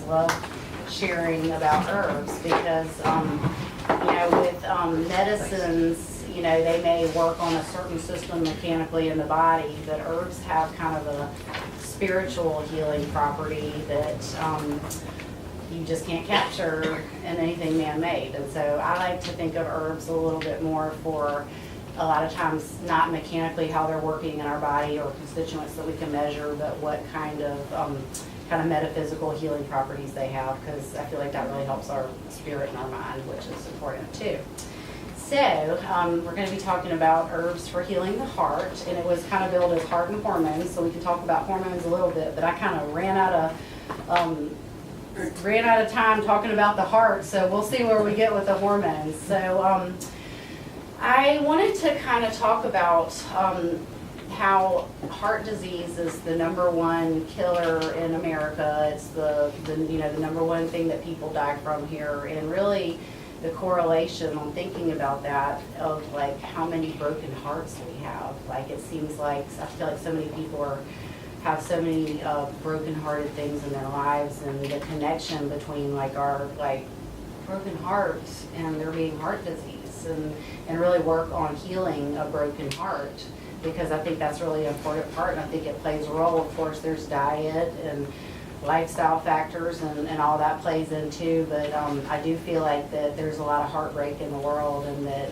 love sharing about herbs because, with medicines, they may work on a certain system mechanically in the body, but herbs have kind of a spiritual healing property that you just can't capture in anything man-made. And so I like to think of herbs a little bit more for a lot of times not mechanically how they're working in our body or constituents that we can measure, but what kind of metaphysical healing properties they have, because I feel like that really helps our spirit and our mind, which is important too. So we're going to be talking about herbs for healing the heart, and it was kind of billed as heart and hormones, so we can talk about hormones a little bit, but I kind of ran out of time talking about the heart, so we'll see where we get with the hormones. So I wanted to kind of talk about how heart disease is the #1 killer in America. It's the #1 thing that people die from here, and really the correlation on thinking about that of like how many broken hearts we have. Like it seems like I feel like so many people have so many broken-hearted things in their lives, and the connection between like our broken hearts and there being heart disease, and really work on healing a broken heart, because I think that's really an important part, and I think it plays a role. Of course, there's diet and lifestyle factors and all that plays in too, but I do feel like that there's a lot of heartbreak in the world, and that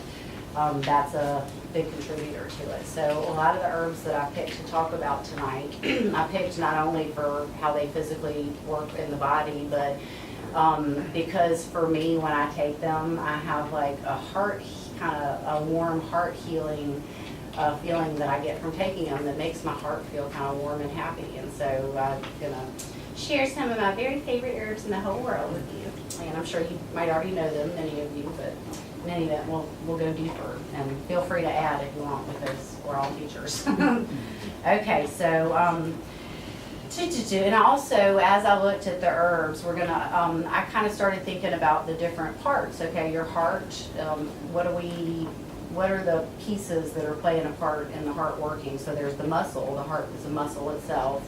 that's a big contributor to it. So a lot of the herbs that I picked to talk about tonight, I picked not only for how they physically work in the body, but because for me, when I take them, I have like a warm heart healing feeling that I get from taking them that makes my heart feel kind of warm and happy. And so I'm gonna share some of my very favorite herbs in the whole world with you. And I'm sure you might already know them, many of you, but in any event, we'll go deeper, and feel free to add if you want, because we're all teachers. Okay, so and also, as I looked at the herbs, we're gonna I kind of started thinking about the different parts. Okay, your heart, what are the pieces that are playing a part in the heart working? So there's the muscle. The heart is a muscle itself.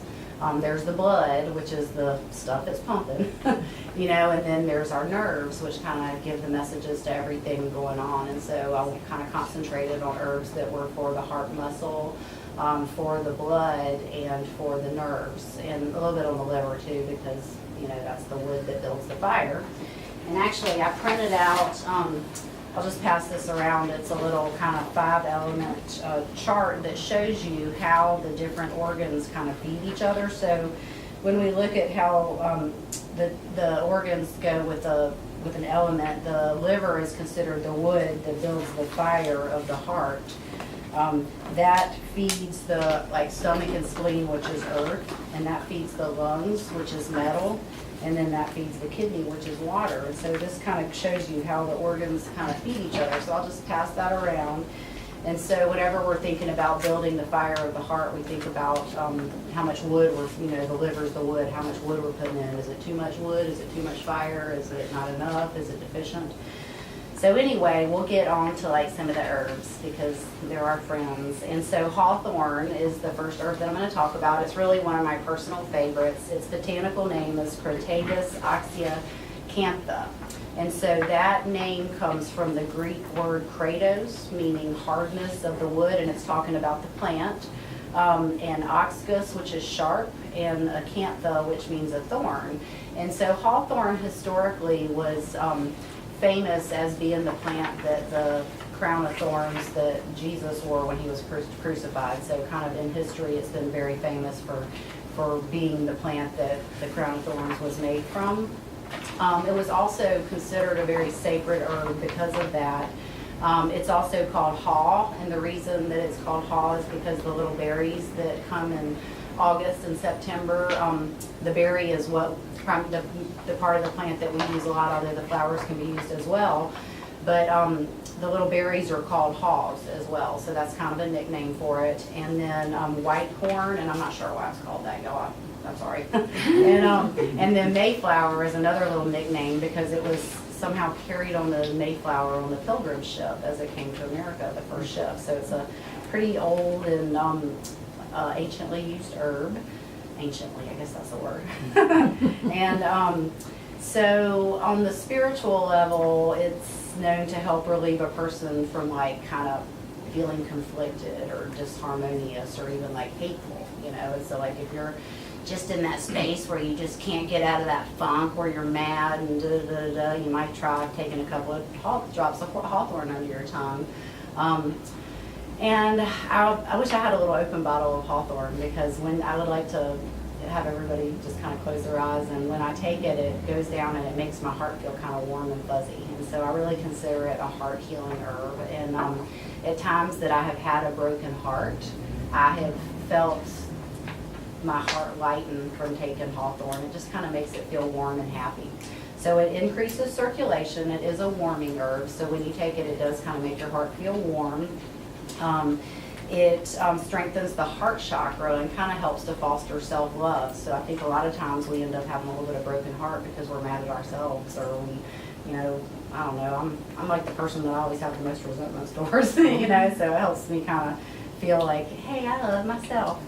There's the blood, which is the stuff that's pumping, and then there's our nerves, which kind of give the messages to everything going on. And so I kind of concentrated on herbs that were for the heart muscle, for the blood, and for the nerves, and a little bit on the liver too, because that's the wood that builds the fire. And actually, I printed out. I'll just pass this around. It's a little kind of 5-element chart that shows you how the different organs kind of feed each other. So when we look at how the organs go with an element, the liver is considered the wood that builds the fire of the heart. That feeds the stomach and spleen, which is earth, and that feeds the lungs, which is metal, and then that feeds the kidney, which is water. And so this kind of shows you how the organs kind of feed each other. So I'll just pass that around. And so whenever we're thinking about building the fire of the heart, we think about how much wood the liver's the wood, how much wood we're putting in. Is it too much wood? Is it too much fire? Is it not enough? Is it deficient? So anyway, we'll get on to some of the herbs, because they're our friends. And so hawthorn is the first herb that I'm going to talk about. It's really one of my personal favorites. Its botanical name is Crataegus oxyacantha. And so that name comes from the Greek word kratos, meaning hardness of the wood, and it's talking about the plant. And oxgus, which is sharp, and acantha, which means a thorn. And so hawthorn historically was famous as being the plant that the crown of thorns that Jesus wore when he was crucified. So kind of in history, it's been very famous for being the plant that the crown of thorns was made from. It was also considered a very sacred herb because of that. It's also called haw, and the reason that it's called haw is because the little berries that come in August and September, the berry is the part of the plant that we use a lot, although the flowers can be used as well. But the little berries are called haws as well, so that's kind of a nickname for it. And then white corn, and I'm not sure why it's called that, y'all. I'm sorry. And then Mayflower is another little nickname because it was somehow carried on the Mayflower on the Pilgrim ship as it came to America, the first ship. So it's a pretty old and anciently used herb. anciently, I guess that's the word. And so on the spiritual level, it's known to help relieve a person from like kind of feeling conflicted or disharmonious or even like hateful, you know. And so like if you're just in that space where you just can't get out of that funk where you're mad and you might try taking a couple of drops of hawthorn under your tongue. And I wish I had a little open bottle of hawthorn, because when I would like to have everybody just kind of close their eyes, and when I take it, it goes down and it makes my heart feel kind of warm and fuzzy. And so I really consider it a heart healing herb. And at times that I have had a broken heart, I have felt my heart lighten from taking hawthorn. It just kind of makes it feel warm and happy. So it increases circulation. It is a warming herb, so when you take it, it does kind of make your heart feel warm. It strengthens the heart chakra and kind of helps to foster self-love. So I think a lot of times we end up having a little bit of broken heart because we're mad at ourselves, or we, you know, I don't know, I'm like the person that I always have the most resentments towards, you know, so it helps me kind of feel like, hey, I love myself.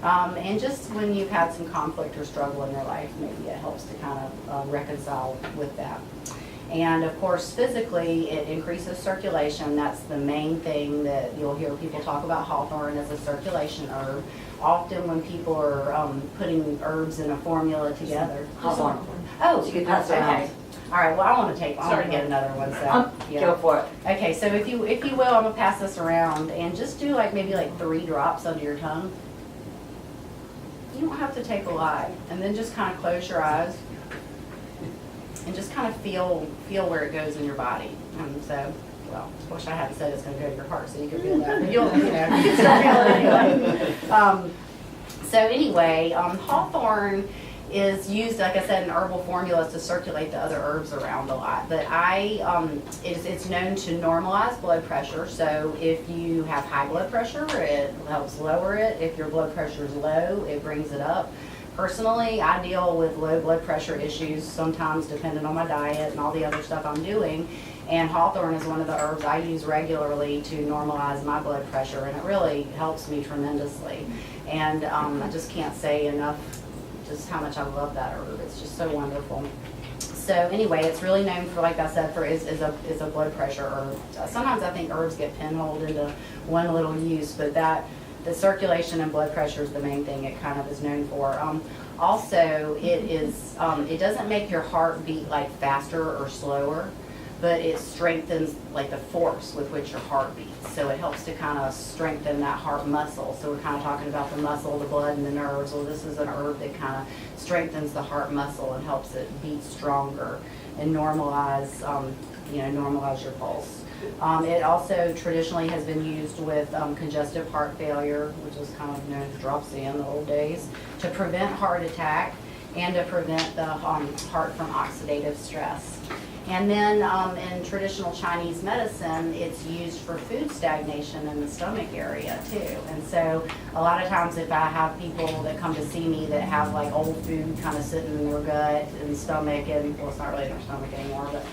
And just when you've had some conflict or struggle in your life, maybe it helps to kind of reconcile with that. And of course, physically, it increases circulation. That's the main thing that you'll hear people talk about hawthorn as a circulation herb. Often when people are putting herbs in a formula together. Hawthorn. Oh, So you can pass it around. okay. All right, well, I want to get another one, so. Yeah. Go for it. Okay, so if you will, I'm gonna pass this around and just do like maybe like 3 drops under your tongue. You don't have to take a lot, and then just kind of close your eyes and just kind of feel where it goes in your body. And so, well, I wish I hadn't said it's gonna go to your heart so you could feel that, but you'll, you know, you can still feel it anyway. So anyway, hawthorn is used, like I said, in herbal formulas to circulate the other herbs around a lot. But it's known to normalize blood pressure. So if you have high blood pressure, it helps lower it. If your blood pressure is low, it brings it up. Personally, I deal with low blood pressure issues sometimes depending on my diet and all the other stuff I'm doing. And hawthorn is one of the herbs I use regularly to normalize my blood pressure, and it really helps me tremendously. And I just can't say enough just how much I love that herb. It's just so wonderful. So anyway, it's really known for, like I said, is a blood pressure herb. Sometimes I think herbs get pinholed into one little use, but the circulation and blood pressure is the main thing it kind of is known for. Also, it doesn't make your heart beat like faster or slower, but it strengthens like the force with which your heart beats. So it helps to kind of strengthen that heart muscle. So we're kind of talking about the muscle, the blood, and the nerves. Well, this is an herb that kind of strengthens the heart muscle and helps it beat stronger and normalize your pulse. It also traditionally has been used with congestive heart failure, which was kind of known as dropsy in the old days, to prevent heart attack and to prevent the heart from oxidative stress. And then in traditional Chinese medicine, it's used for food stagnation in the stomach area too. And so a lot of times if I have people that come to see me that have like old food kind of sitting in their gut and stomach, and well, it's not really in their stomach anymore, but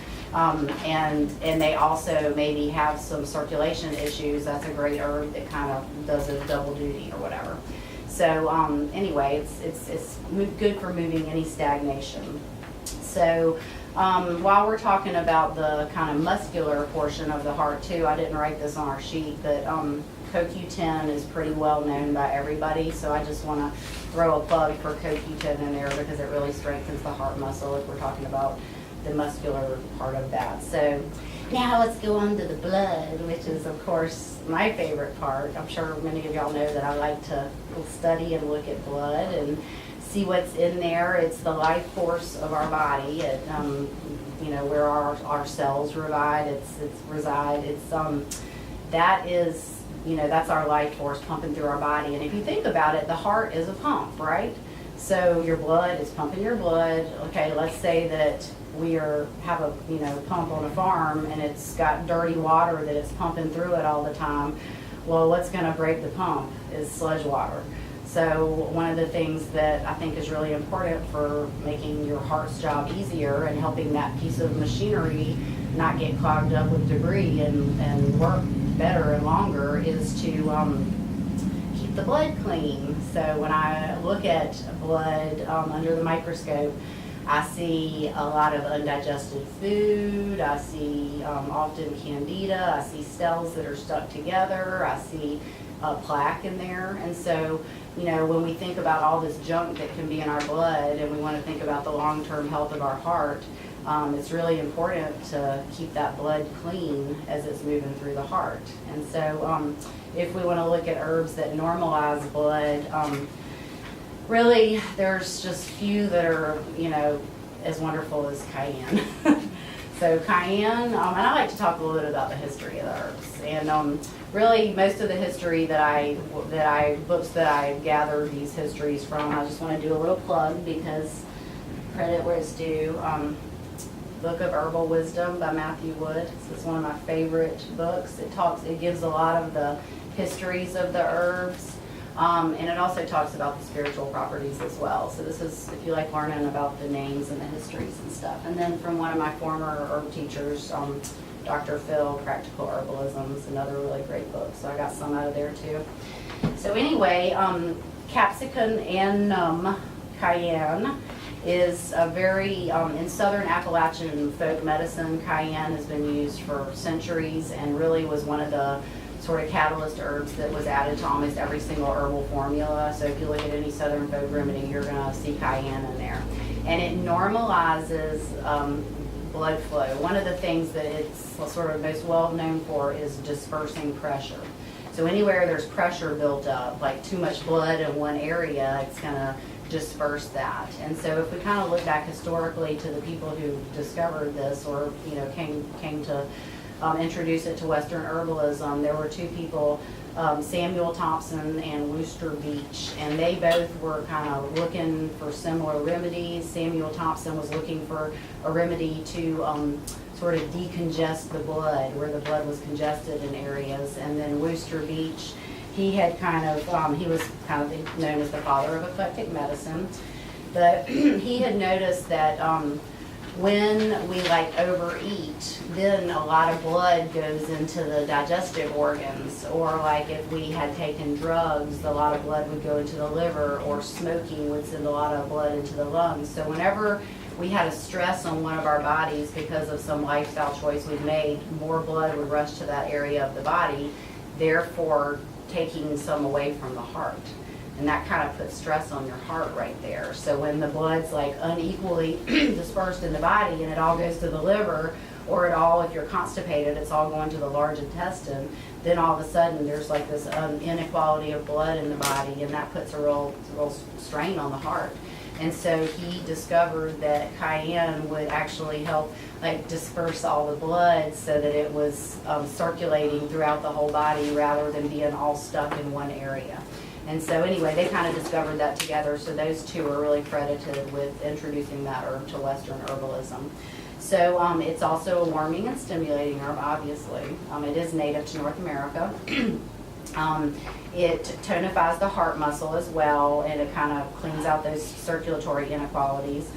and they also maybe have some circulation issues, that's a great herb that kind of does a double duty or whatever. So anyway, it's good for moving any stagnation. So while we're talking about the kind of muscular portion of the heart too, I didn't write this on our sheet, but CoQ10 is pretty well known by everybody, so I just want to throw a plug for CoQ10 in there because it really strengthens the heart muscle if we're talking about the muscular part of that. So now let's go on to the blood, which is of course my favorite part. I'm sure many of y'all know that I like to study and look at blood and see what's in there. It's the life force of our body. It, where our cells reside. That's our life force pumping through our body. And if you think about it, the heart is a pump, right? So your blood is pumping your blood. Okay, let's say that we have a pump on a farm and it's got dirty water that it's pumping through it all the time. Well, what's going to break the pump is sludge water. So one of the things that I think is really important for making your heart's job easier and helping that piece of machinery not get clogged up with debris and work better and longer is to keep the blood clean. So when I look at blood under the microscope, I see a lot of undigested food. I see often candida. I see cells that are stuck together. I see plaque in there. And so, you know, when we think about all this junk that can be in our blood and we want to think about the long-term health of our heart, it's really important to keep that blood clean as it's moving through the heart. And so if we want to look at herbs that normalize blood, really there's just few that are, you know, as wonderful as cayenne. So cayenne, and I like to talk a little bit about the history of the herbs. And really most of the history books that I gathered these histories from, I just want to do a little plug because credit where it's due. Book of Herbal Wisdom by Matthew Wood. This is one of my favorite books. It gives a lot of the histories of the herbs, and it also talks about the spiritual properties as well. So this is, if you like learning about the names and the histories and stuff. And then from one of my former herb teachers, Dr. Phil, Practical Herbalism is another really great book. So I got some out of there too. So anyway, capsicum annum cayenne is a very, in southern Appalachian folk medicine, cayenne has been used for centuries and really was one of the sort of catalyst herbs that was added to almost every single herbal formula. So if you look at any southern folk remedy, you're going to see cayenne in there. And it normalizes blood flow. One of the things that it's sort of most well known for is dispersing pressure. So anywhere there's pressure built up, like too much blood in one area, it's going to disperse that. And so if we kind of look back historically to the people who discovered this or, you know, came to introduce it to Western herbalism, there were two people, Samuel Thompson and Worcester Beach, and they both were kind of looking for similar remedies. Samuel Thompson was looking for a remedy to sort of decongest the blood where the blood was congested in areas, and then Worcester Beach, he had kind of, he was kind of known as the father of eclectic medicine, but he had noticed that when we like overeat, then a lot of blood goes into the digestive organs, or like if we had taken drugs, a lot of blood would go into the liver, or smoking would send a lot of blood into the lungs. So whenever we had a stress on one of our bodies because of some lifestyle choice we've made, more blood would rush to that area of the body, therefore taking some away from the heart. And that kind of puts stress on your heart right there. So when the blood's like unequally dispersed in the body and it all goes to the liver, or it all, if you're constipated, it's all going to the large intestine, then all of a sudden there's like this inequality of blood in the body, and that puts a real strain on the heart. And so he discovered that cayenne would actually help like disperse all the blood so that it was circulating throughout the whole body rather than being all stuck in one area. And so anyway, they kind of discovered that together. So those two are really credited with introducing that herb to Western herbalism. So it's also a warming and stimulating herb, obviously. It is native to North America. It tonifies the heart muscle as well, and it kind of cleans out those circulatory inequalities.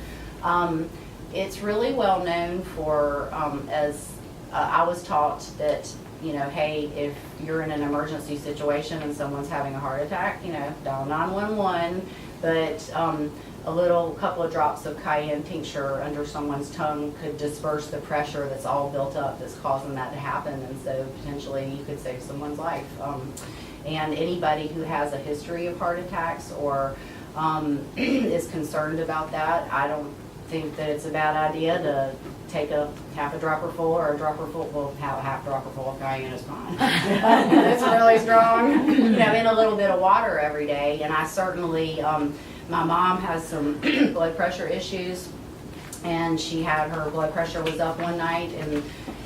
It's really well known for, as I was taught that, you know, hey, if you're in an emergency situation and someone's having a heart attack, you know, dial 911, but a couple of drops of cayenne tincture under someone's tongue could disperse the pressure that's all built up that's causing that to happen, and so potentially you could save someone's life. And anybody who has a history of heart attacks or is concerned about that, I don't think that it's a bad idea to take a half a dropper full or a dropper full, well, have a half dropper full of cayenne is fine. It's really strong. You know, in a little bit of water every day. And I certainly, my mom has some blood pressure issues, and she had her blood pressure was up one night, and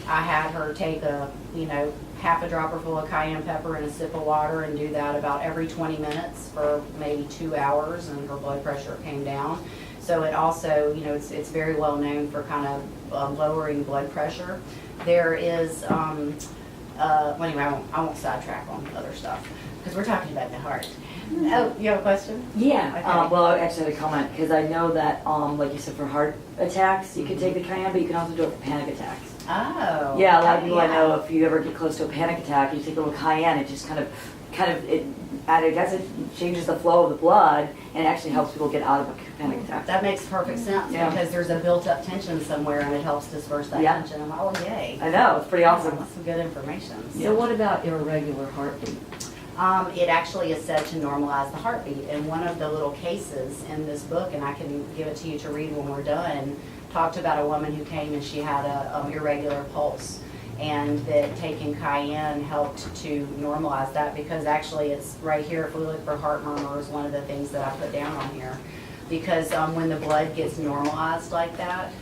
I had her take a, you know, half a dropper full of cayenne pepper and a sip of water and do that about every 20 minutes for maybe 2 hours, and her blood pressure came down. So it also, you know, it's very well known for kind of lowering blood pressure. There is, well, anyway, I won't sidetrack on other stuff because we're talking about the heart. Oh, you have a question? Yeah. Okay. Well, I actually had a comment because I know that, like you said, for heart attacks, you can take the cayenne, but you can also do it for panic attacks. Oh. Yeah, a lot of people I know, if you ever get close to a panic attack, you take a little cayenne, it just kind of it I guess it changes the flow of the blood and it actually helps people get out of a panic attack. That makes perfect sense Yeah. because there's a built-up tension somewhere and it helps disperse that Yeah. tension. I'm like, oh, yay. I know, it's pretty awesome. That's some good information. So what about irregular heartbeat? It actually is said to normalize the heartbeat. And one of the little cases in this book, and I can give it to you to read when we're done, talked about a woman who came and she had a irregular pulse. And that taking cayenne helped to normalize that because actually it's right here, if we look for heart murmur is one of the things that I put down on here. Because when the blood gets normalized like that,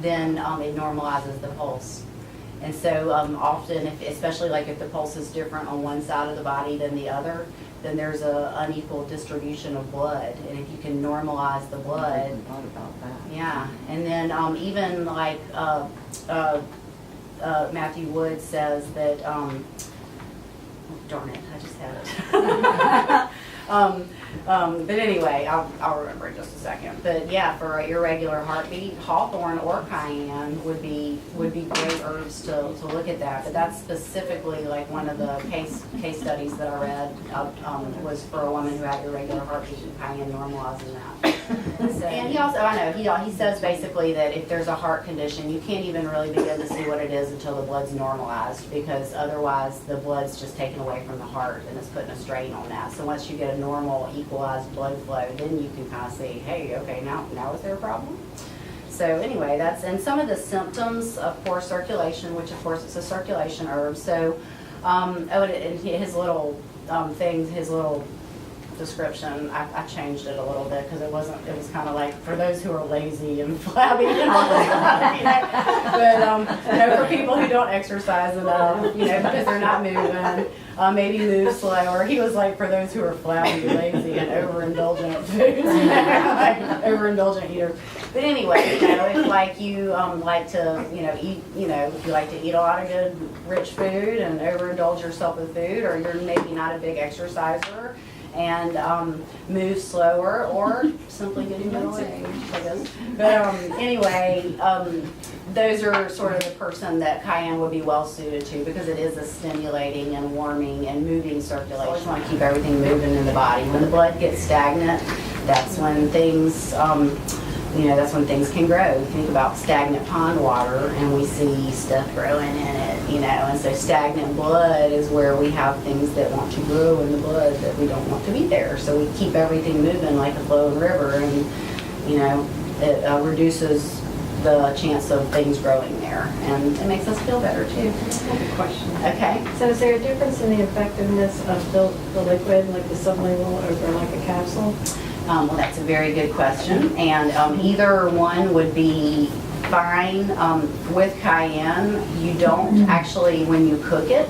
then it normalizes the pulse. And so often, especially like if the pulse is different on one side of the body than the other, then there's a unequal distribution of blood. And if you can normalize the blood, I hadn't thought about that. yeah. And then even like Matthew Wood says that, oh, darn it, I just had it. But anyway, I'll remember in just a second. But yeah, for an irregular heartbeat, hawthorn or cayenne would be great herbs to look at that. But that's specifically like one of the case studies that I read was for a woman who had irregular heartbeat and cayenne normalizing that. So, and he also, I know, he says basically that if there's a heart condition, you can't even really begin to see what it is until the blood's normalized because otherwise the blood's just taken away from the heart and it's putting a strain on that. So once you get a normal equalized blood flow, then you can kind of see, hey, okay, now is there a problem? So anyway, and some of the symptoms of poor circulation, which of course it's a circulation herb. So, and his little things, his little description, I changed it a little bit because it was kind of like for those who are lazy and flabby and all that, but for people who don't exercise enough, because they're not moving, maybe move slower. He was like for those who are flabby, lazy, and overindulgent at foods, like overindulgent eaters. But anyway, if like you like to, eat, if you like to eat a lot of good, rich food and overindulge yourself with food, or you're maybe not a big exerciser, and move slower or simply getting middle age, I guess. But anyway, those are sort of the person that cayenne would be well suited to because it is a stimulating and warming and moving circulation. You want to keep everything moving in the body. When the blood gets stagnant, that's when things that's when things can grow. You think about stagnant pond water and we see stuff growing in it, and so stagnant blood is where we have things that want to grow in the blood that we don't want to be there. So we keep everything moving like a flowing river and, it reduces the chance of things growing there and it makes us feel better too. I have a question. Okay. So is there a difference in the effectiveness of the liquid, like the sublingual over like a capsule? Well, that's a very good question. And either one would be fine. With cayenne, you don't actually, when you cook it,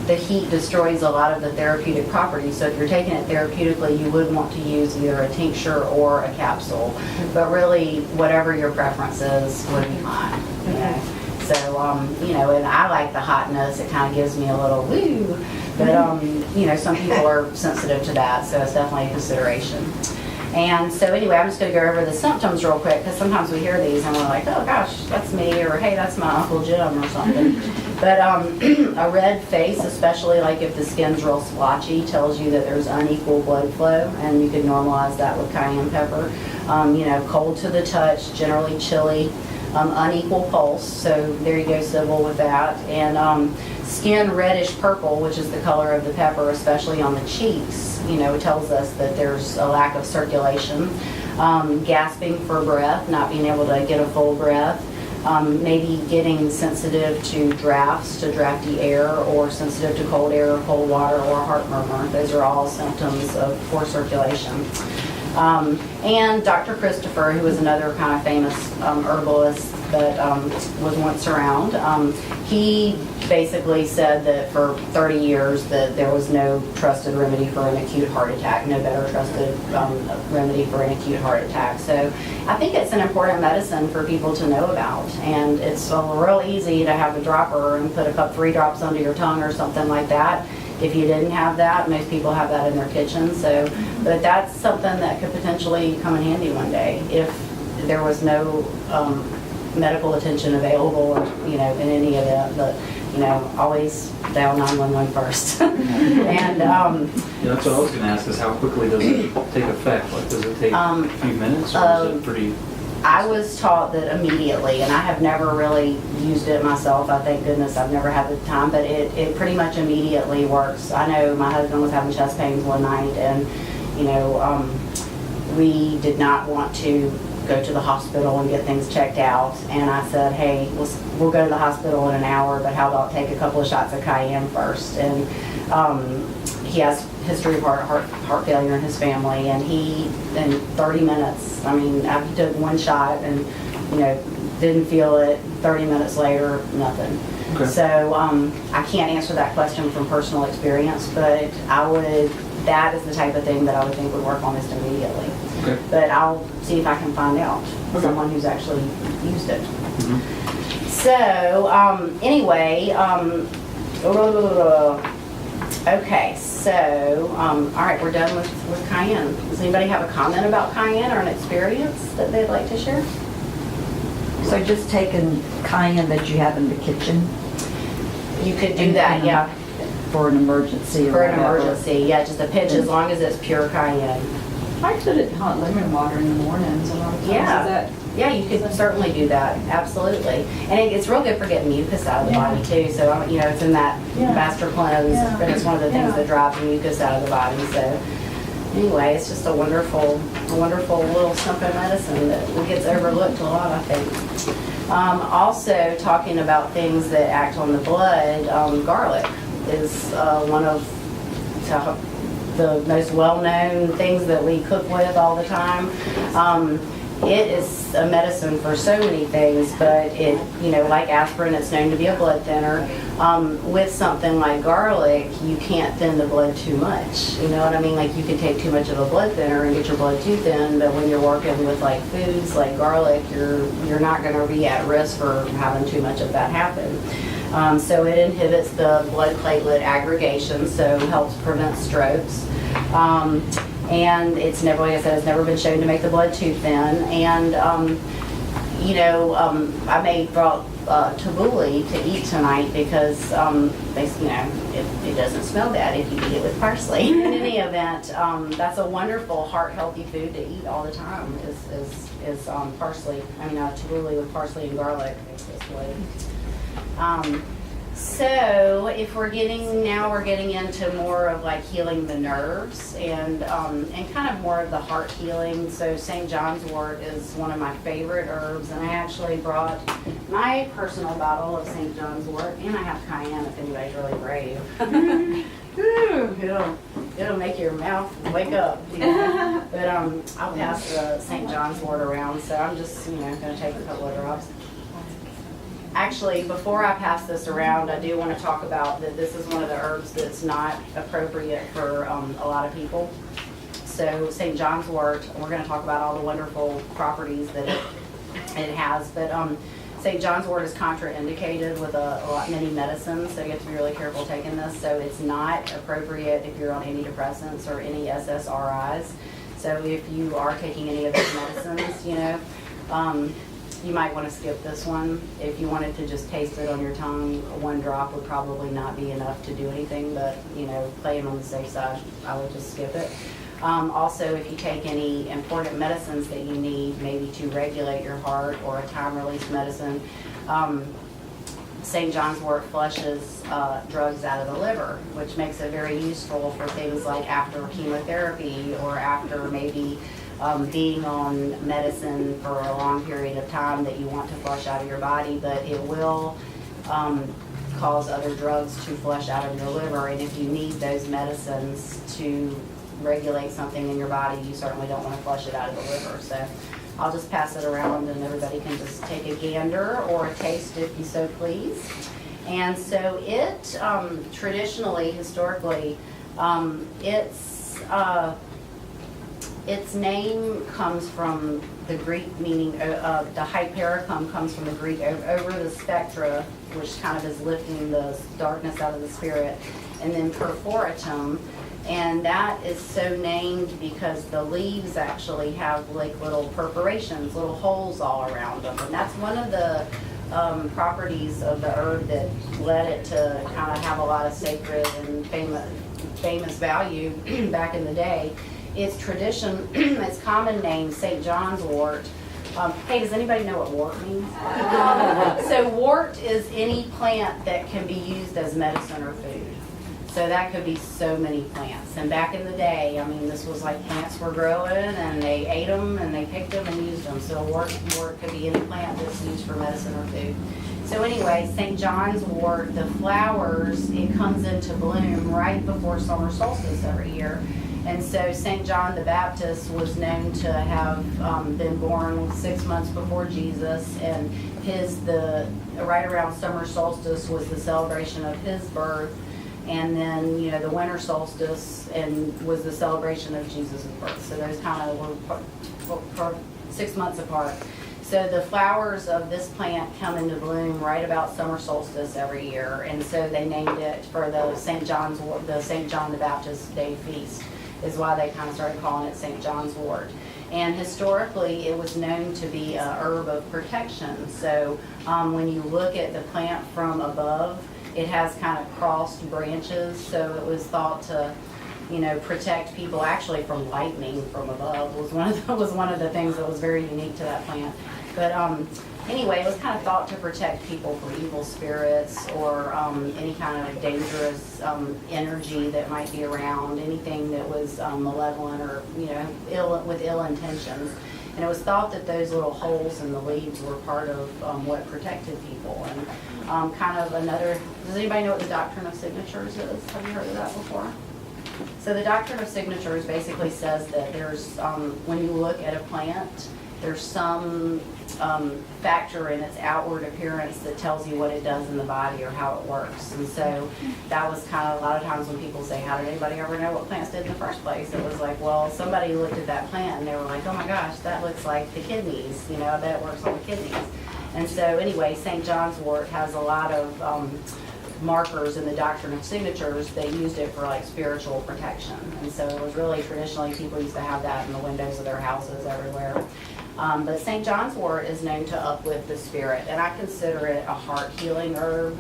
the heat destroys a lot of the therapeutic properties. So if you're taking it therapeutically, you would want to use either a tincture or a capsule. But really, whatever your preference is would be fine. Okay. So, and I like the hotness. It kind of gives me a little woo. But, some people are sensitive to that, so it's definitely a consideration. And so anyway, I'm just going to go over the symptoms real quick because sometimes we hear these and we're like, oh gosh, that's me, or hey, that's my Uncle Jim or something. But a red face, especially like if the skin's real splotchy, tells you that there's unequal blood flow, and you could normalize that with cayenne pepper. Cold to the touch, generally chilly, unequal pulse, so there you go, Sybil, with that. And skin reddish purple, which is the color of the pepper, especially on the cheeks, it tells us that there's a lack of circulation. Gasping for breath, not being able to get a full breath. Maybe getting sensitive to drafts, to drafty air, or sensitive to cold air, cold water, or heart murmur. Those are all symptoms of poor circulation. And Dr. Christopher, who was another kind of famous herbalist that was once around, he basically said that for 30 years that there was no trusted remedy for an acute heart attack, no better trusted remedy for an acute heart attack. So I think it's an important medicine for people to know about, and it's real easy to have a dropper and put 3 drops under your tongue or something like that. If you didn't have that, most people have that in their kitchen. So, but that's something that could potentially come in handy one day if there was no medical attention available, in any event. But always dial 911 first. And, Yeah, that's what I was gonna ask, is how quickly does it take effect? Like, does it take a few minutes, or is it pretty? I was taught that immediately, and I have never really used it myself. I thank goodness I've never had the time, but it pretty much immediately works. I know my husband was having chest pains one night, and we did not want to go to the hospital and get things checked out. And I said, hey, we'll go to the hospital in an hour, but how about take a couple of shots of cayenne first? And he has history of heart failure in his family, and he, in 30 minutes, I mean, I took one shot and, didn't feel it. 30 minutes later, nothing. Okay. So I can't answer that question from personal experience, but that is the type of thing that I would think would work almost immediately. Okay. But I'll see if I can find out Okay. someone who's actually used it. Mhm. So, anyway, okay, so, all right, we're done with cayenne. Does anybody have a comment about cayenne or an experience that they'd like to share? So just taking cayenne that you have in the kitchen You could do that, yeah, for an emergency or for an whatever. emergency, yeah, just a pinch as long as it's pure cayenne. I put it in hot lemon water in the mornings a lot of times. Yeah. Is that, Yeah, you could certainly do that, absolutely. And it's real good for getting mucus out of the body too, so, it's in that Yeah. master cleanse, Yeah. but it's one of the things Yeah. that drives mucus out of the body, so. Anyway, it's just a wonderful little simple medicine that gets overlooked a lot, I think. Also, talking about things that act on the blood, garlic is one of the most well-known things that we cook with all the time. It is a medicine for so many things, but it, like aspirin, it's known to be a blood thinner. With something like garlic, you can't thin the blood too much. You know what I mean? Like you can take too much of a blood thinner and get your blood too thin, but when you're working with like foods like garlic, you're not going to be at risk for having too much of that happen. So it inhibits the blood platelet aggregation, so helps prevent strokes. And it's never, like I said, it's never been shown to make the blood too thin. And, I brought tabbouleh to eat tonight because, it doesn't smell bad if you eat it with parsley. In any event, that's a wonderful heart-healthy food to eat all the time is parsley. Tabbouleh with parsley and garlic makes this good. So if we're getting into more of like healing the nerves and kind of more of the heart healing. So St. John's wort is one of my favorite herbs, and I actually brought my personal bottle of St. John's wort, and I have cayenne if anybody's really brave. It'll make your mouth wake up. But I'll pass the St. John's wort around, so I'm just going to take a couple of drops. Actually, before I pass this around, I do want to talk about that this is one of the herbs that's not appropriate for a lot of people. So St. John's wort, we're going to talk about all the wonderful properties that it has, but St. John's wort is contraindicated with many medicines, so you have to be really careful taking this. So it's not appropriate if you're on antidepressants or any SSRIs. So if you are taking any of those medicines, you might want to skip this one. If you wanted to just taste it on your tongue, one drop would probably not be enough to do anything, but, playing on the safe side, I would just skip it. Also, if you take any important medicines that you need, maybe to regulate your heart or a time-release medicine, St. John's wort flushes drugs out of the liver, which makes it very useful for things like after chemotherapy or after maybe being on medicine for a long period of time that you want to flush out of your body, but it will cause other drugs to flush out of your liver. And if you need those medicines to regulate something in your body, you certainly don't want to flush it out of the liver. So I'll just pass it around and everybody can just take a gander or a taste if you so please. And so it traditionally, historically, its name comes from the Greek, meaning the hypericum comes from the Greek over the spectra, which kind of is lifting the darkness out of the spirit, and then perforatum, and that is so named because the leaves actually have like little perforations, little holes all around them, and that's one of the properties of the herb that led it to kind of have a lot of sacred and famous value back in the day. Its tradition, its common name, St. John's wort. Hey, does anybody know what wart means? So wart is any plant that can be used as medicine or food. So that could be so many plants. And back in the day, I mean, this was like plants were growing and they ate them and they picked them and used them. So wort could be any plant that's used for medicine or food. So anyway, St. John's wort, the flowers, it comes into bloom right before summer solstice every year. And so St. John the Baptist was known to have been born 6 months before Jesus, and right around summer solstice was the celebration of his birth. And then, the winter solstice was the celebration of Jesus' birth. So those kind of were 6 months apart. So the flowers of this plant come into bloom right about summer solstice every year. And so they named it for the St. John the Baptist Day feast, is why they kind of started calling it St. John's wort. And historically, it was known to be a herb of protection. So when you look at the plant from above, it has kind of crossed branches, so it was thought to, protect people actually from lightning from above was one of the things that was very unique to that plant. But anyway, it was kind of thought to protect people from evil spirits or any kind of dangerous energy that might be around, anything that was malevolent or with ill intentions. And it was thought that those little holes in the leaves were part of what protected people. And kind of another, does anybody know what the doctrine of signatures is? Have you heard of that before? So the doctrine of signatures basically says that there's, when you look at a plant, there's some factor in its outward appearance that tells you what it does in the body or how it works. And so that was kind of a lot of times when people say, how did anybody ever know what plants did in the first place? It was like, well, somebody looked at that plant and they were like, oh my gosh, that looks like the kidneys. I bet it works on the kidneys. And so anyway, St. John's wort has a lot of markers in the doctrine of signatures. They used it for like spiritual protection. And so it was really traditionally people used to have that in the windows of their houses everywhere. But St. John's wort is known to uplift the spirit, and I consider it a heart healing herb.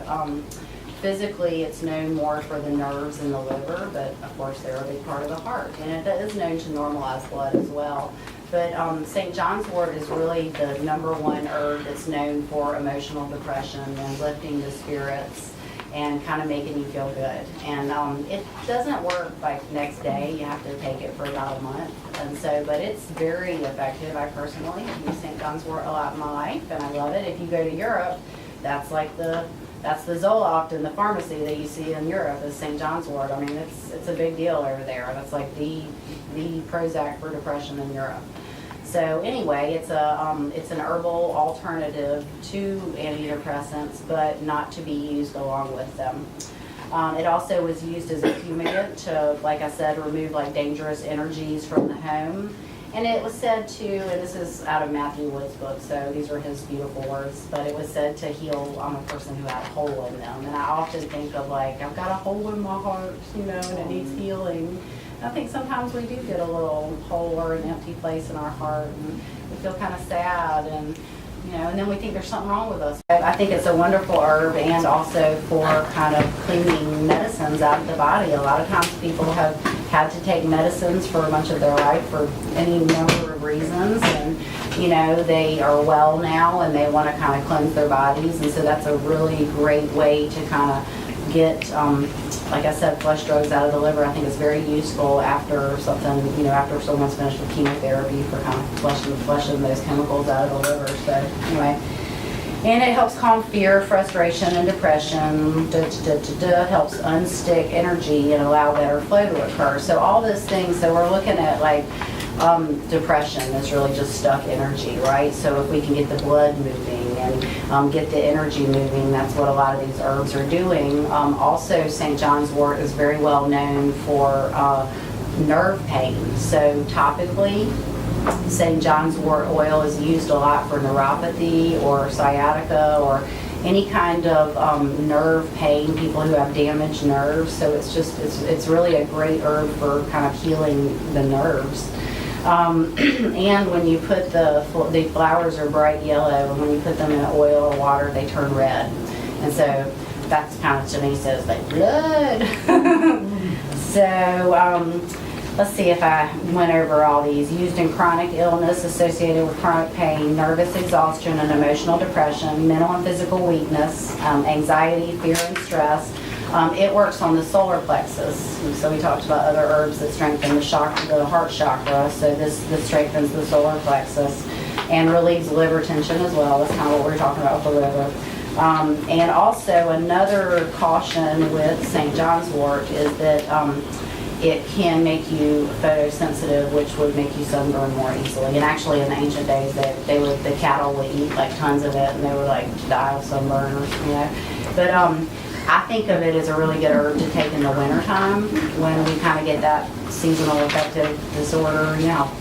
Physically, it's known more for the nerves and the liver, but of course they're a big part of the heart. And it is known to normalize blood as well. But St. John's wort is really the #1 herb that's known for emotional depression and lifting the spirits and kind of making you feel good. And it doesn't work like next day. You have to take it for about a month. And so, but it's very effective. I personally have used St. John's wort a lot in my life, and I love it. If you go to Europe, that's the Zoloft in the pharmacy that you see in Europe is St. John's wort. I mean, it's a big deal over there. That's like the Prozac for depression in Europe. So anyway, it's an herbal alternative to antidepressants, but not to be used along with them. It also was used as a fumigant to, like I said, remove like dangerous energies from the home. And it was said to, and this is out of Matthew Wood's book, so these are his beautiful words, but it was said to heal a person who had a hole in them. And I often think of like, I've got a hole in my heart, and it needs healing. I think sometimes we do get a little hole or an empty place in our heart, and we feel kind of sad, and and then we think there's something wrong with us. I think it's a wonderful herb, and also for kind of cleaning medicines out of the body. A lot of times people have had to take medicines for much of their life for any number of reasons, and they are well now and they want to kind of cleanse their bodies, and so that's a really great way to kind of get, like I said, flush drugs out of the liver. I think it's very useful after something, after someone's finished with chemotherapy for kind of flushing those chemicals out of the liver. So anyway, and it helps calm fear, frustration, and depression. Helps unstick energy and allow better flow to occur. So all those things. So we're looking at like depression is really just stuck energy, right? So if we can get the blood moving and get the energy moving, that's what a lot of these herbs are doing. Also, St. John's wort is very well known for nerve pain. So topically, St. John's wort oil is used a lot for neuropathy or sciatica or any kind of nerve pain, people who have damaged nerves. So it's really a great herb for kind of healing the nerves. And when you put the flowers are bright yellow, and when you put them in oil or water, they turn red. And so that's kind of, to me, says like blood. So let's see if I went over all these. Used in chronic illness associated with chronic pain, nervous exhaustion and emotional depression, mental and physical weakness, anxiety, fear, and stress. It works on the solar plexus. So we talked about other herbs that strengthen the heart chakra. So this strengthens the solar plexus and relieves liver tension as well. That's kind of what we're talking about with the liver. And also another caution with St. John's wort is that it can make you photosensitive, which would make you sunburn more easily. And actually, in the ancient days, the cattle would eat like tons of it, and they would like die of sunburn, But I think of it as a really good herb to take in the wintertime when we kind of get that seasonal affective disorder.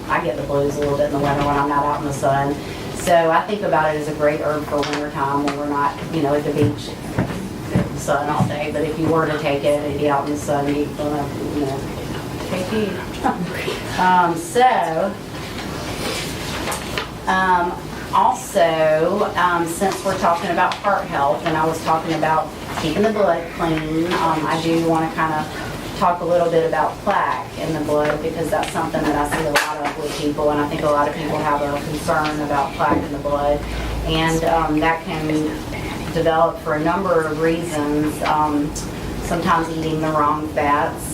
I get the blues a little bit in the winter when I'm not out in the sun. So I think about it as a great herb for wintertime when we're not, at the beach, in the sun all day. But if you were to take it and be out in the sun, you're gonna, take heed. Also, since we're talking about heart health, and I was talking about keeping the blood clean, I do want to kind of talk a little bit about plaque in the blood, because that's something that I see a lot of with people, and I think a lot of people have a concern about plaque in the blood, and that can develop for a number of reasons. Sometimes eating the wrong fats,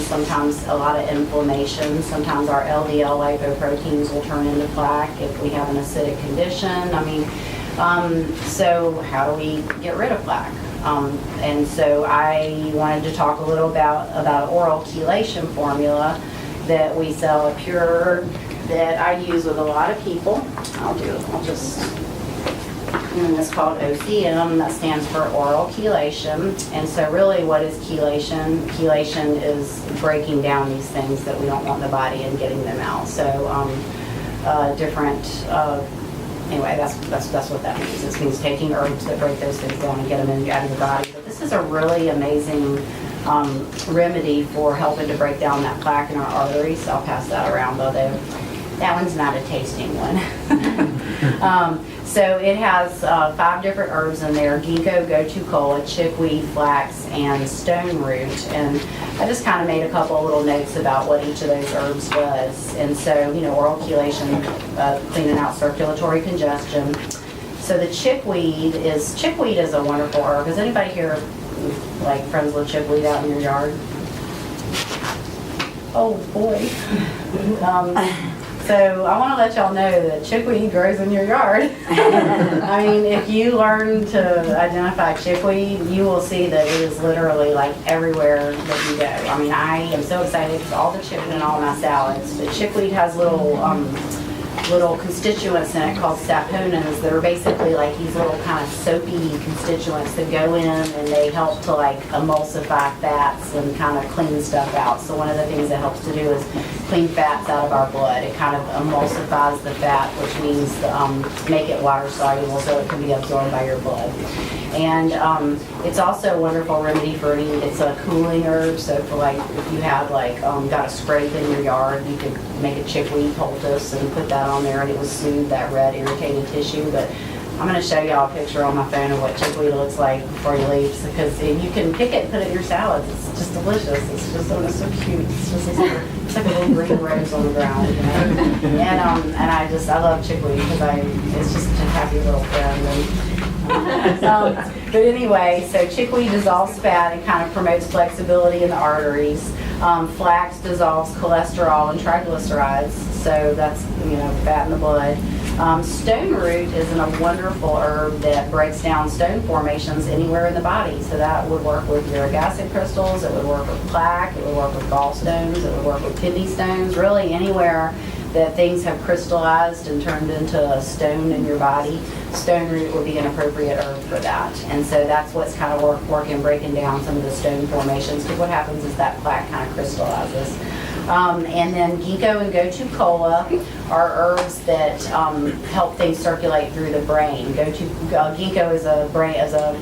sometimes a lot of inflammation, sometimes our LDL lipoproteins will turn into plaque if we have an acidic condition. So how do we get rid of plaque? And so I wanted to talk a little about an oral chelation formula that we sell, a pure, that I use with a lot of people. And it's called OCM, that stands for oral chelation. And so really, what is chelation? Chelation is breaking down these things that we don't want in the body and getting them out. So anyway, that's what that means. It means taking herbs that break those things down and get them out of the body. But this is a really amazing remedy for helping to break down that plaque in our arteries. I'll pass that around, though. That one's not a tasting one. So it has 5 different herbs in there: ginkgo, gotu-kola, chickweed, flax, and stone root. And I just kind of made a couple of little notes about what each of those herbs does. And so, oral chelation, cleaning out circulatory congestion. So the chickweed is a wonderful herb. Is anybody here like friends with chickweed out in your yard? Oh boy. So I want to let y'all know that chickweed grows in your yard. I mean, if you learn to identify chickweed, you will see that it is literally like everywhere that you go. I mean, I am so excited because all the chicken in all my salads. But chickweed has little constituents in it called saponins that are basically like these little kind of soapy constituents that go in and they help to like emulsify fats and kind of clean stuff out. So one of the things it helps to do is clean fats out of our blood. It kind of emulsifies the fat, which means make it water soluble so it can be absorbed by your blood. And it's also a wonderful remedy for any, it's a cooling herb, so for like, if you have like, got a scrape in your yard, you could make a chickweed poultice and put that on there and it will soothe that red irritated tissue. But I'm going to show y'all a picture on my phone of what chickweed looks like before you leave, because you can pick it and put it in your salads. It's just delicious. It's so cute. It's like a little green rose on the ground, And I love chickweed because it's just a happy little friend. But anyway, so chickweed dissolves fat and kind of promotes flexibility in the arteries. Flax dissolves cholesterol and triglycerides, so that's fat in the blood. Stone root is a wonderful herb that breaks down stone formations anywhere in the body. So that would work with uric acid crystals, it would work with plaque, it would work with gallstones, it would work with kidney stones, really anywhere that things have crystallized and turned into a stone in your body. Stone root would be an appropriate herb for that. And so that's what's kind of working, breaking down some of the stone formations, because what happens is that plaque kind of crystallizes. And then ginkgo and gotu-kola are herbs that help things circulate through the brain. Ginkgo is a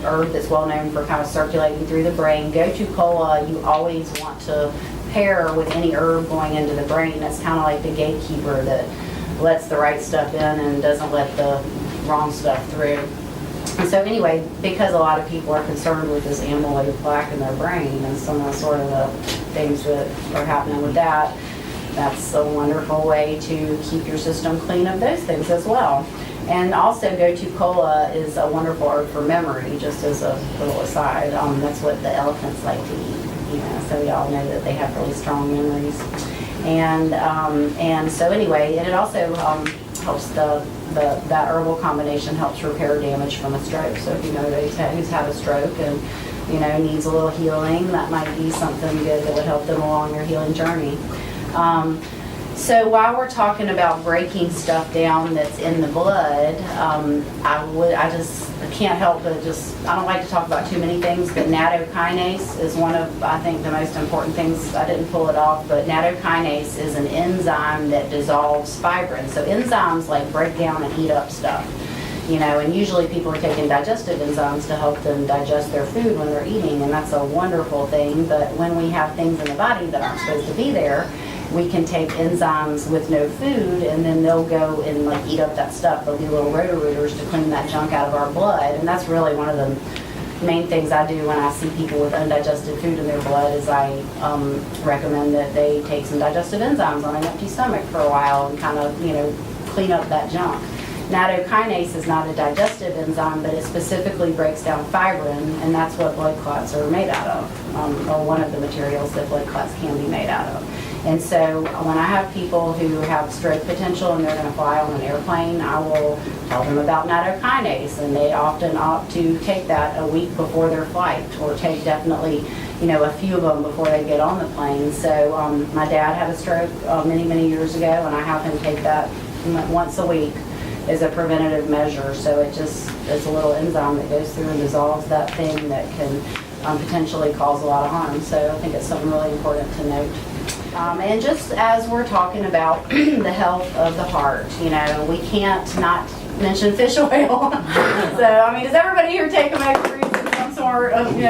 herb that's well known for kind of circulating through the brain. Gotu-kola, you always want to pair with any herb going into the brain. It's kind of like the gatekeeper that lets the right stuff in and doesn't let the wrong stuff through. And so anyway, because a lot of people are concerned with this amyloid plaque in their brain and some of the sort of the things that are happening with that, that's a wonderful way to keep your system clean of those things as well. And also gotu kola is a wonderful herb for memory, just as a little aside. That's what the elephants like to eat, so we all know that they have really strong memories. And so anyway, and it also helps that herbal combination helps repair damage from a stroke. So if you know who's had a stroke and needs a little healing, that might be something good that would help them along their healing journey. So while we're talking about breaking stuff down that's in the blood, I can't help but I don't like to talk about too many things, but nattokinase is one of, I think, the most important things. I didn't pull it off, but nattokinase is an enzyme that dissolves fibrin. So enzymes like break down and eat up stuff. And usually people are taking digestive enzymes to help them digest their food when they're eating, and that's a wonderful thing. But when we have things in the body that aren't supposed to be there, we can take enzymes with no food, and then they'll go and like eat up that stuff. They'll be little roto-rooters to clean that junk out of our blood, and that's really one of the main things I do when I see people with undigested food in their blood. Is I recommend that they take some digestive enzymes on an empty stomach for a while and kind of clean up that junk. Nattokinase is not a digestive enzyme, but it specifically breaks down fibrin, and that's what blood clots are made out of, or one of the materials that blood clots can be made out of. And so when I have people who have stroke potential and they're going to fly on an airplane, I will tell them about nattokinase, and they often opt to take that a week before their flight, or take definitely a few of them before they get on the plane. So my dad had a stroke many years ago, and I have him take that once a week as a preventative measure. So it's a little enzyme that goes through and dissolves that thing that can potentially cause a lot of harm. So I think it's something really important to note. And just as we're talking about the health of the heart, we can't not mention fish oil. So, does everybody here take omega-3s in some sort of,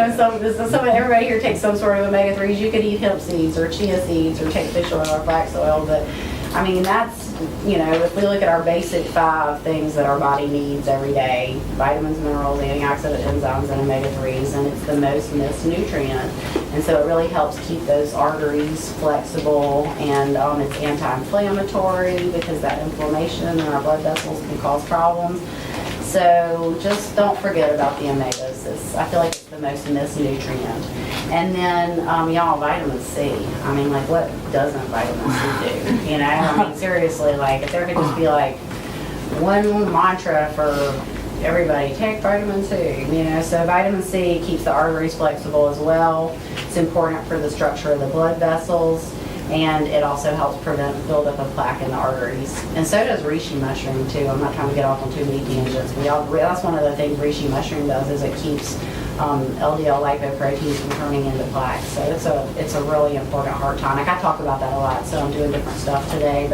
everybody here takes some sort of omega-3s? You could eat hemp seeds or chia seeds or take fish oil or flax oil, but that's, if we look at our basic 5 things that our body needs every day: vitamins, minerals, antioxidant enzymes, and omega-3s, and it's the most missed nutrient. And so it really helps keep those arteries flexible, and it's anti-inflammatory because that inflammation in our blood vessels can cause problems. So just don't forget about the omegas. I feel like it's the most missed nutrient. And then, vitamin C. What doesn't vitamin C do? Seriously, if there could just be one mantra for everybody, take vitamin C. So vitamin C keeps the arteries flexible as well. It's important for the structure of the blood vessels, and it also helps prevent buildup of plaque in the arteries. And so does reishi mushroom too. I'm not trying to get off on too many tangents, but that's one of the things reishi mushroom does, is it keeps LDL lipoproteins from turning into plaque. So it's a really important heart tonic. I talk about that a lot, so I'm doing different stuff today.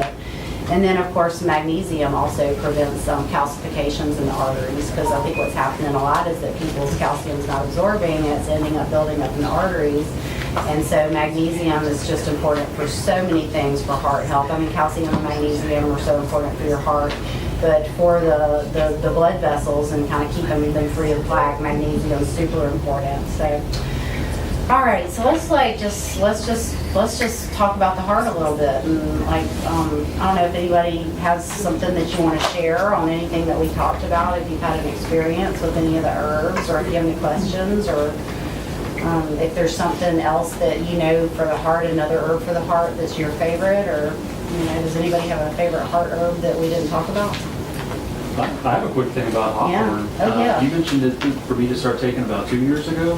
And then, of course, magnesium also prevents calcifications in the arteries, because I think what's happening a lot is that people's calcium's not absorbing, and it's ending up building up in the arteries. And so magnesium is just important for so many things for heart health. Calcium and magnesium are so important for your heart, but for the blood vessels and kind of keeping them free of plaque, magnesium is super important. So, all right, so let's just talk about the heart a little bit. And I don't know if anybody has something that you want to share on anything that we talked about. If you've had an experience with any of the herbs, or if you have any questions, or if there's something else that for the heart, another herb for the heart that's your favorite, or does anybody have a favorite heart herb that we didn't talk about? I have a quick thing about hawthorn. Yeah. Oh, yeah. You mentioned it for me to start taking about 2 years ago.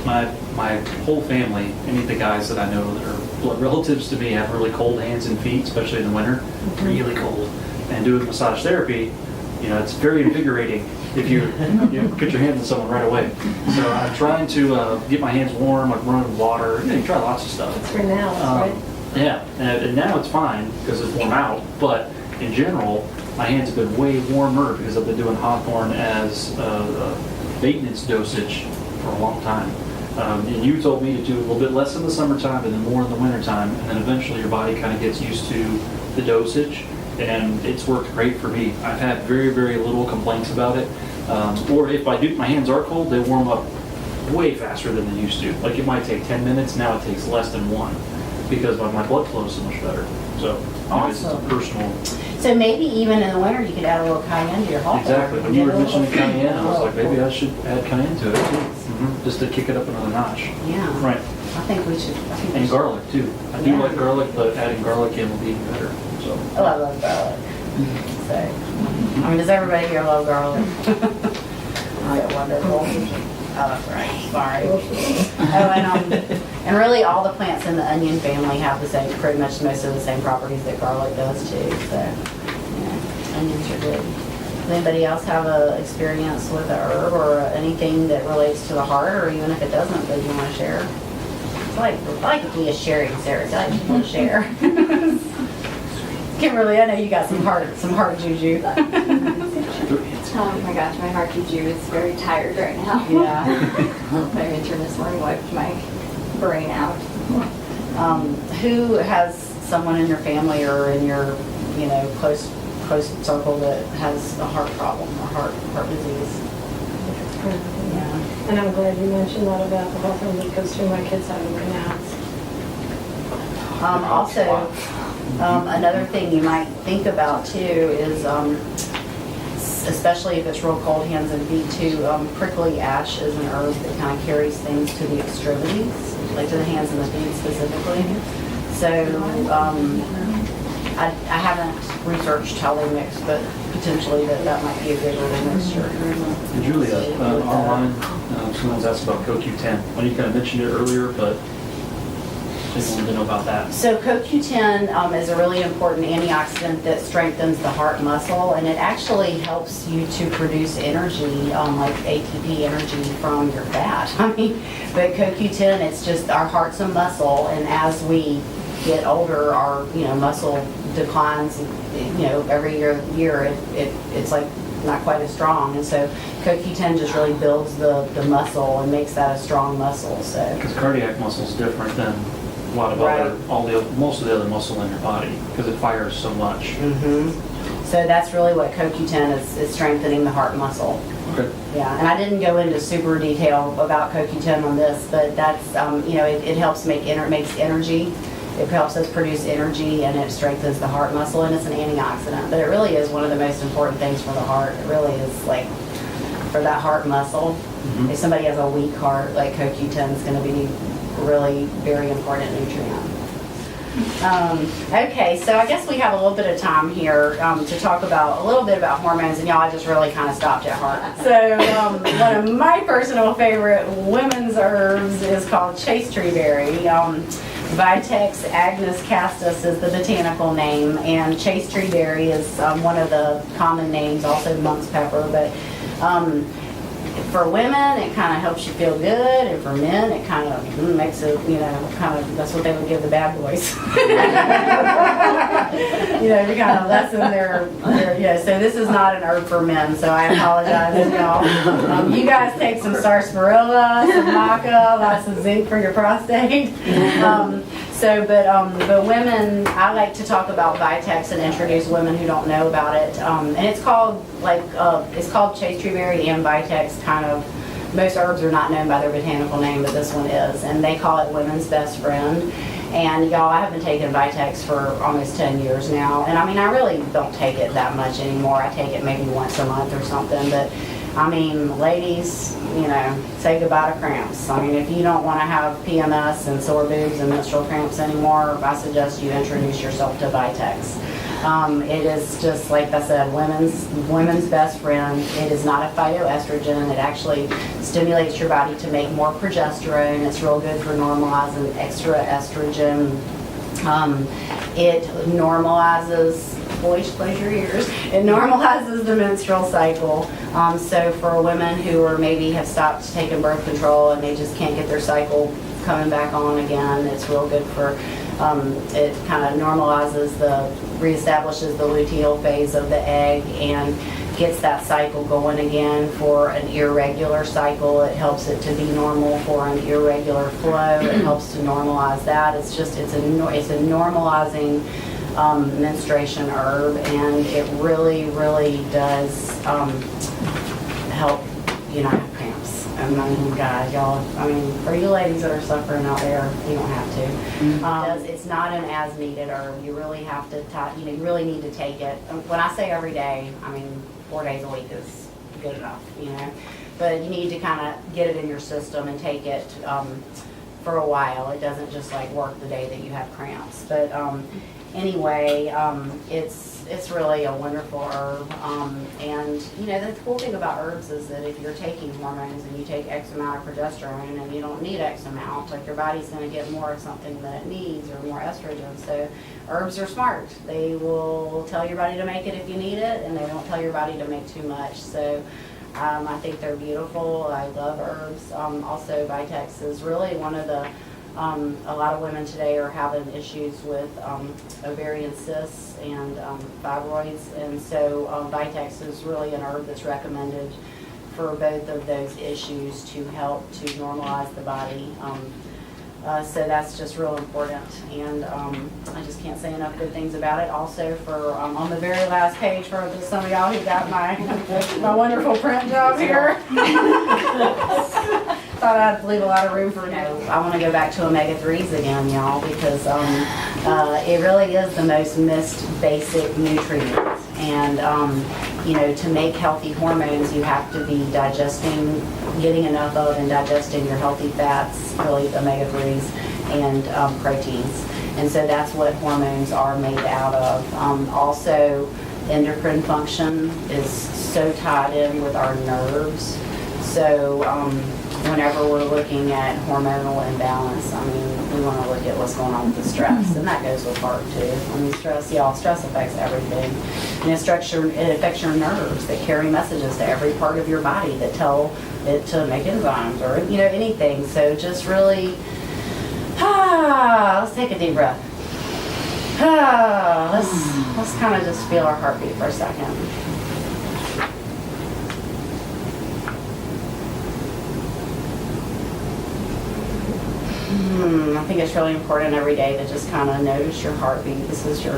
My whole family, any of the guys that I know that are blood relatives to me, have really cold hands and feet, especially in the winter, really cold. And doing massage therapy, it's very invigorating if you put your hands on someone right away. So I'm trying to get my hands warm, like running water. You try lots of stuff. It's for now, right? Yeah, and now it's fine because it's warm out. But in general, my hands have been way warmer because I've been doing hawthorn as a maintenance dosage for a long time. And you told me to do a little bit less in the summertime and then more in the wintertime, and then eventually your body kind of gets used to the dosage, and it's worked great for me. I've had very, very little complaints about it. Or if I do, my hands are cold, they warm up way faster than they used to. Like it might take 10 minutes, now it takes less than 1 because my blood flow is so much better. So anyways, it's a Awesome. personal. So maybe even in the winter, you could add a little cayenne to your hot water. Exactly. When you were Get a little- mentioning cayenne, I was like, maybe I should add cayenne to it too. Just to kick it up another notch. Yeah. Right. I think we should. I think we And should- garlic too. I do Yeah. like garlic, but adding garlic in will be even better. So. Oh, I love garlic. So, I mean, does everybody here love garlic? Yeah, wonderful. Oh, that's right. Sorry. Oh, and really all the plants in the onion family have the same, pretty much most of the same properties that garlic does too. So, yeah, onions are good. Does anybody else have a experience with a herb or anything that relates to the heart, or even if it doesn't, that you want to share? I like to be a sharing Sarah. I like people to share. Kimberly, I know you got some heart juju. Oh my gosh, my heart juju is very tired right now. Yeah. My intern this morning wiped my brain out. Who has someone in your family or in your, close circle that has a heart problem or heart disease? Yeah. And I'm glad you mentioned that about the Hormone because two of my kids have it right now. Also, another thing you might think about too is, especially if it's real cold hands and feet too, prickly ash is an herb that kind of carries things to the extremities, like to the hands and the feet specifically. So I haven't researched how they mix, but potentially that might be a good little mixture. And Julia, online, someone's asked about CoQ10. Well, you kind of mentioned it earlier, but just wanted to know about that. So CoQ10 is a really important antioxidant that strengthens the heart muscle, and it actually helps you to produce energy, like ATP energy from your fat. I mean, but CoQ10, it's just our heart's a muscle, and as we get older, our muscle declines. Every year it's like not quite as strong, and so CoQ10 just really builds the muscle and makes that a strong muscle. So. Because cardiac muscle is different than a lot of most of the other muscle in your body because it fires so much. So that's really what CoQ10 is strengthening the heart muscle. Okay. Yeah, and I didn't go into super detail about CoQ10 on this, but that's it helps makes energy. It helps us produce energy, and it strengthens the heart muscle, and it's an antioxidant. But it really is one of the most important things for the heart. It really is, like, for that heart muscle. If somebody has a weak heart, like CoQ10 is going to be really very important nutrient. Okay, so I guess we have a little bit of time here to talk about a little bit about hormones, and y'all, I just really kind of stopped at heart. So one of my personal favorite women's herbs is called chaste tree berry. Vitex agnus castus is the botanical name, and chaste tree berry is one of the common names, also monk's pepper, but for women, it kind of helps you feel good, and for men, it kind of makes it, that's what they would give the bad boys. To kind of lessen their, so this is not an herb for men, so I apologize, y'all. You guys take some sarsaparilla, some maca, lots of zinc for your prostate. But women, I like to talk about Vitex and introduce women who don't know about it. And it's called chaste tree berry and Vitex. Kind of, most herbs are not known by their botanical name, but this one is, and they call it women's best friend. And y'all, I have been taking Vitex for almost 10 years now, and I mean, I really don't take it that much anymore. I take it maybe once a month or something, but I mean, ladies, say goodbye to cramps. I mean, if you don't want to have PMS and sore boobs and menstrual cramps anymore, I suggest you introduce yourself to Vitex. It is just, like I said, women's best friend. It is not a phytoestrogen. It actually stimulates your body to make more progesterone. It's real good for normalizing extra estrogen. It normalizes, boys, close your ears. It normalizes the menstrual cycle. So for women who are maybe have stopped taking birth control and they just can't get their cycle coming back on again, it's real good for, it kind of normalizes the reestablishes the luteal phase of the egg and gets that cycle going again for an irregular cycle. It helps it to be normal for an irregular flow. It helps to normalize that. It's a normalizing menstruation herb, and it really, really does help, have cramps. I mean, God, y'all, for you ladies that are suffering out there, you don't have to. It's not an as needed herb. You really have to, you really need to take it. When I say every day, 4 days a week is good enough, But you need to kind of get it in your system and take it for a while. It doesn't just like work the day that you have cramps. But anyway, it's really a wonderful herb. And the cool thing about herbs is that if you're taking hormones and you take X amount of progesterone and you don't need X amount, like your body's going to get more of something that it needs or more estrogen. So herbs are smart. They will tell your body to make it if you need it, and they won't tell your body to make too much. So I think they're beautiful. I love herbs. Also, Vitex is really one of the a lot of women today are having issues with ovarian cysts and fibroids, and so Vitex is really an herb that's recommended for both of those issues to help to normalize the body. So that's just real important, and I just can't say enough good things about it. Also, for on the very last page, for some of y'all who got my wonderful print job here. Thought I'd leave a lot of room for I want to go back to omega-3s again, y'all, because it really is the most missed basic nutrient. And to make healthy hormones, you have to be getting enough of and digesting your healthy fats, really omega-3s and proteins. And so that's what hormones are made out of. Also, endocrine function is so tied in with our nerves. So whenever we're looking at hormonal imbalance, we want to look at what's going on with the stress, and that goes with heart too. Stress affects everything. And it affects your nerves that carry messages to every part of your body that tell it to make enzymes or anything. So just really, let's take a deep breath. Let's kind of just feel our heartbeat for a second. I think it's really important every day to just kind of notice your heartbeat. This is your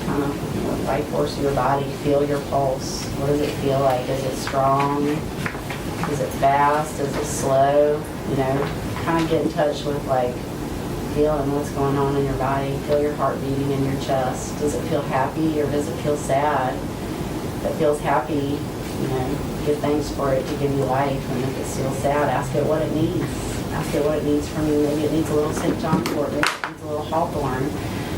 kind of life force of your body. Feel your pulse. What does it feel like? Is it strong? Is it fast? Is it slow? Kind of get in touch with feeling what's going on in your body. Feel your heart beating in your chest. Does it feel happy or does it feel sad? If it feels happy, give thanks for it to give you life. And if it feels sad, ask it what it needs. Ask it what it needs from you. Maybe it needs a little St. John's wort, maybe it needs a little hawthorn,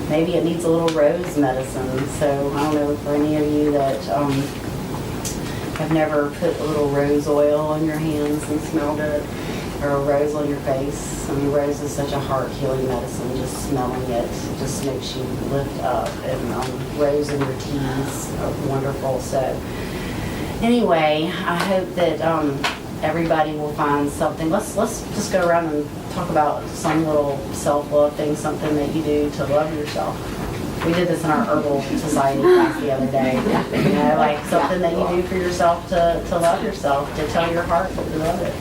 maybe it needs a little rose medicine. So I don't know for any of you that have never put a little rose oil on your hands and smelled it, or a rose on your face. Rose is such a heart healing medicine. Just smelling it just makes you lift up. And rose in your teas are wonderful. So anyway, I hope that everybody will find something. Let's just go around and talk about some little self-love thing, something that you do to love yourself. We did this in our herbal society class the other day. Something that you do for yourself to love yourself, to tell your heart that you love it.